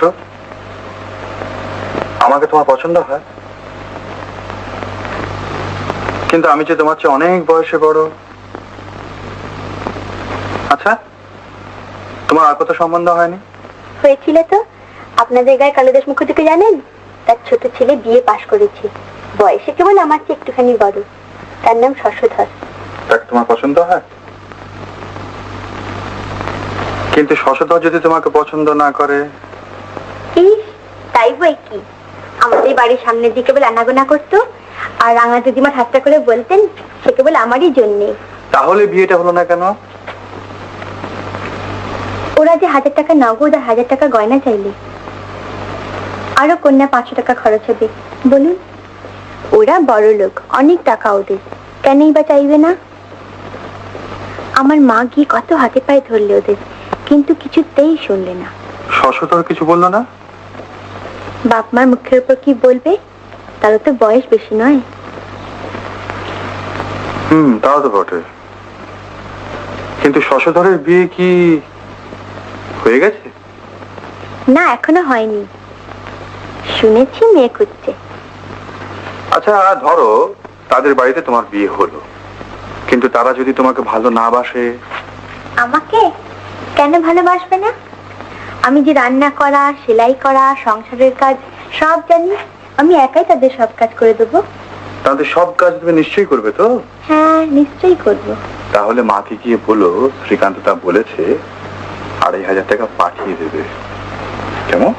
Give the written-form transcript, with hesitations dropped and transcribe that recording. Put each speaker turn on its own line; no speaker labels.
একটু? আমাকে তোমার পছন্দ হয়, কিন্তু আমি যে তোমার চেয়ে অনেক বয়সে বড়। আচ্ছা, তোমার আর কত সম্বন্ধ হয়নি?
হয়েছিল তো। আপনাদের গায়ে কালিদাস মুখোর্জীকে জানেন? তার ছোট ছেলে বিয়ে পাশ করেছে, বয়সে কেবল আমার চেয়ে একটুখানি বড়। তার নাম শশধর।
তাকে তোমার পছন্দ হয়? কিন্তু শশধর যদি তোমাকে পছন্দ না করে?
তাই বই কি, আমাদের বাড়ির সামনের দিকে কেবল আনাগোনা করতো, আর রাঙা দিদিমা ঠাট্টা করে বলতেন সে কেবল আমারই জন্যে।
তাহলে বিয়েটা হলো না কেন?
ওরা যে 1000 টাকা নগদ আর 1000 টাকা গয়না চাইলে, আরো কন্যা 500 টাকা খরচ হবে। বলুন, ওরা বড় লোক, অনেক টাকা ওদের, কেনই বা চাইবে না? আমার মা গিয়ে কত হাতে পায়ে ধরলে ওদের, কিন্তু কিছুতেই শুনলে না।
শশধর কিছু বললো না?
বাপ মার মুখের উপর কি বলবে, তারও তো বয়স বেশি নয়।
তাও তো বটে। কিন্তু শশধরের বিয়ে কি হয়ে গেছে?
না, এখনো হয়নি, শুনেছি মেয়ে খুঁজছে।
আচ্ছা ধরো তাদের বাড়িতে তোমার বিয়ে হলো, কিন্তু তারা যদি তোমাকে ভালো না বাসে?
আমাকে কেন ভালোবাসবে না? আমি যে রান্না করা, সেলাই করা, সংসারের কাজ সব জানি, আমি একাই তাদের সব কাজ করে দেবো।
তাদের সব কাজ তুমি নিশ্চয়ই করবে তো?
হ্যাঁ, নিশ্চয়ই করব।
তাহলে মাকে গিয়ে বলো শ্রীকান্ত তা বলেছে 2500 টাকা পাঠিয়ে দেবে, কেমন?